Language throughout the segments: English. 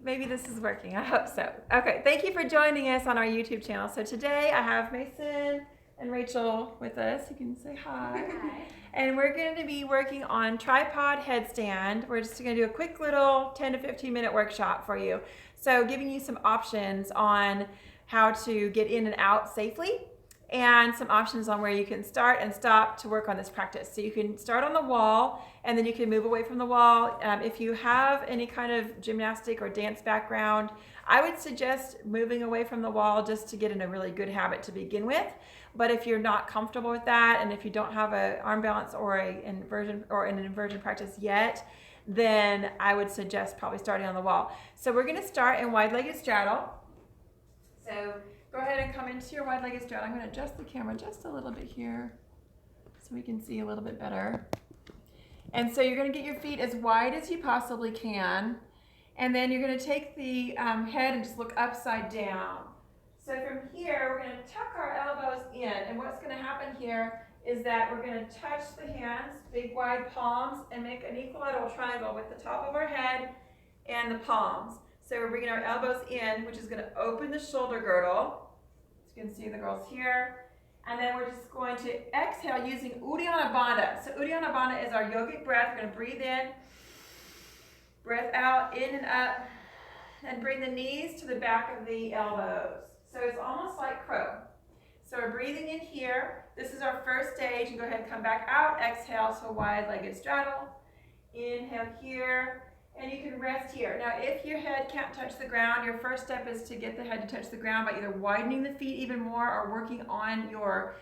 maybe this is working. I hope so. Okay, thank you for joining us on our YouTube channel. So today I have Mason and Rachel with us. You can say hi. Hi. And we're going to be working on tripod headstand. We're just going to do a quick little 10 to 15 minute workshop for you. So giving you some options on how to get in and out safely, and some options on where you can start and stop to work on this practice. So you can start on the wall and then you can move away from the wall. If you have any kind of gymnastic or dance background, I would suggest moving away from the wall just to get in a really good habit to begin with. But if you're not comfortable with that, and if you don't have an arm balance or an inversion practice yet, then I would suggest probably starting on the wall. So we're gonna start in wide-legged straddle. So go ahead and come into your wide-legged straddle. I'm going to adjust the camera just a little bit here so we can see a little bit better. And so you're going to get your feet as wide as you possibly can. And then you're going to take the head and just look upside down. So from here, we're going to tuck our elbows in. And what's going to happen here is that we're going to touch the hands, big wide palms, and make an equilateral triangle with the top of our head and the palms. So we're bringing our elbows in, which is going to open the shoulder girdle. So you can see the girls here. And then we're just going to exhale using Uddiyana Bandha. So Uddiyana Bandha is our yogic breath. We're going to breathe in, breath out, in and up, and bring the knees to the back of the elbows. So it's almost like crow. So we're breathing in here. This is our first stage. And go ahead and come back out. Exhale to a wide-legged straddle. Inhale here. And you can rest here. Now, if your head can't touch the ground, your first step is to get the head to touch the ground by either widening the feet even more or working on your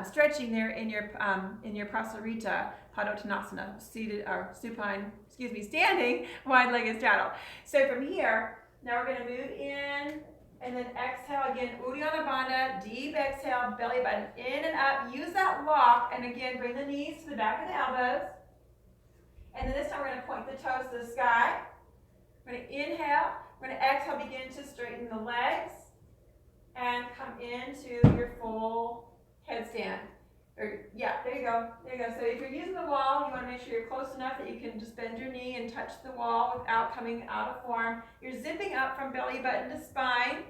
stretching there in your Prasarita Padottanasana, seated or supine, standing wide-legged straddle. So from here, now we're going to move in and then exhale again, Uddiyana Bandha, deep exhale, belly button in and up. Use that lock, and again, bring the knees to the back of the elbows. And then this time we're going to point the toes to the sky. We're going to inhale. We're going to exhale, begin to straighten the legs and come into your full headstand. There you go. So if you're using the wall, you want to make sure you're close enough that you can just bend your knee and touch the wall without coming out of form. You're zipping up from belly button to spine.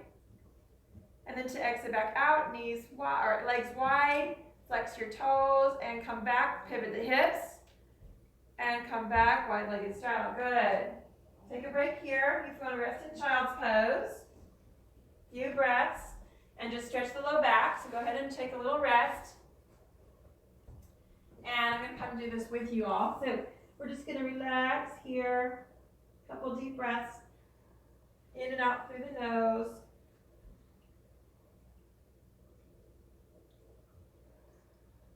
And then to exit back out, legs wide, flex your toes and come back, pivot the hips. And come back, wide-legged straddle. Good. Take a break here. If you want to rest in child's pose. Few breaths. And just stretch the low back. So go ahead and take a little rest. And I'm going to come do this with you all. So we're just going to relax here. A couple deep breaths. In and out through the nose.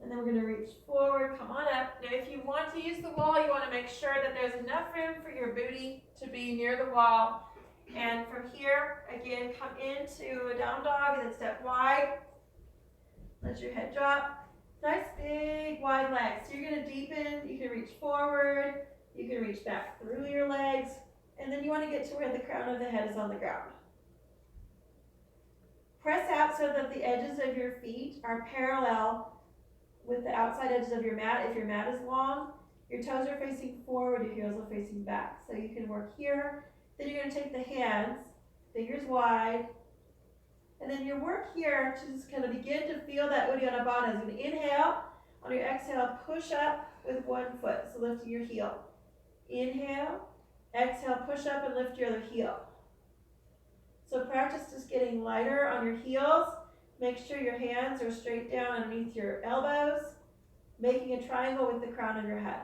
And then we're going to reach forward, come on up. Now if you want to use the wall, you want to make sure that there's enough room for your booty to be near the wall. And from here, again, come into a down dog and then step wide. Let your head drop. Nice big wide legs. So you're going to deepen, you can reach forward, you can reach back through your legs, and then you want to get to where the crown of the head is on the ground. Press out so that the edges of your feet are parallel with the outside edges of your mat. If your mat is long, your toes are facing forward, your heels are facing back. So you can work here. Then you're going to take the hands, fingers wide, and then your work here to just kind of begin to feel that Uddiyana Bandha. Is going to inhale. On your exhale, push up with one foot, so lifting your heel. Inhale, exhale, push up and lift your other heel. So practice just getting lighter on your heels. Make sure your hands are straight down underneath your elbows, making a triangle with the crown of your head.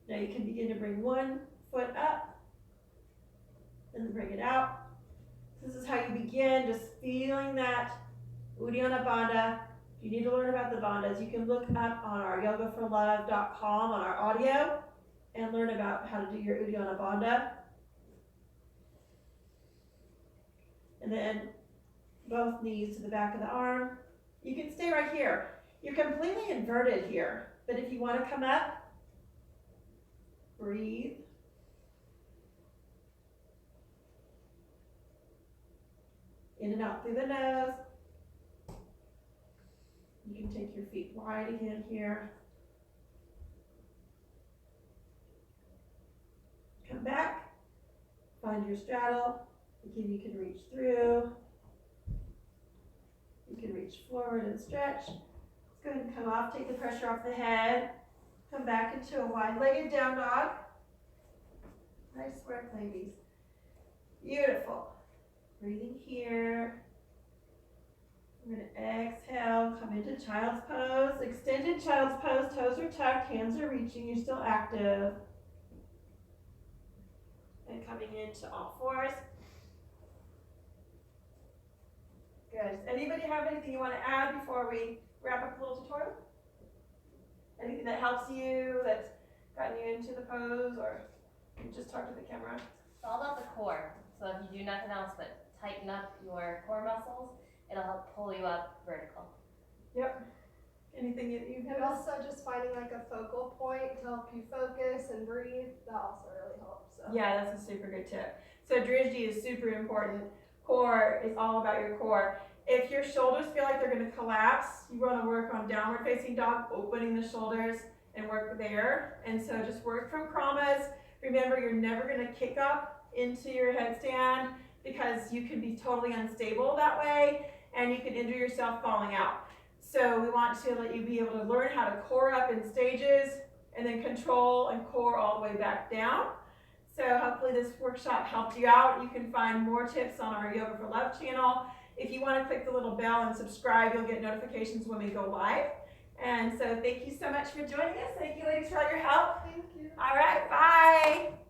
Now you can begin to bring one foot up and then bring it out. This is how you begin, just feeling that Uddiyana Bandha. If you need to learn about the bandhas, you can look up on our yogaforlove.com on our audio and learn about how to do your Uddiyana Bandha. And then both knees to the back of the arm. You can stay right here. You're completely inverted here, but if you want to come up, breathe. In and out through the nose. You can take your feet wide again here. Come back. find your straddle. Again, you can reach through. You can reach forward and stretch. Let's go ahead and come off, take the pressure off the head. Come back into a wide-legged down dog. Nice work, ladies. Beautiful. Breathing here. We're going to exhale, come into child's pose. Extended child's pose, toes are tucked, hands are reaching, you're still active. And coming into all fours. Good. Does anybody have anything you want to add before we wrap up the little tutorial? Anything that helps you, that's gotten you into the pose, or you just talk to the camera? It's all about the core. So if you do nothing else but tighten up your core muscles, it'll help pull you up vertical. Yep. Anything that you And also just finding like a focal point to help you focus and breathe, that also really helps. So. Yeah, that's a super good tip. So drishti is super important. Core is all about your core. If your shoulders feel like they're going to collapse, you want to work on downward facing dog, opening the shoulders and work there. And so just work from kramas. Remember, you're never going to kick up into your headstand because you can be totally unstable that way and you can injure yourself falling out. So we want to let you be able to learn how to core up in stages and then control and core all the way back down. So hopefully this workshop helped you out. You can find more tips on our Yoga for Love channel. If you want to click the little bell and subscribe, you'll get notifications when we go live. And so thank you so much for joining us. Thank you, ladies, for all your help. Thank you. All right, bye.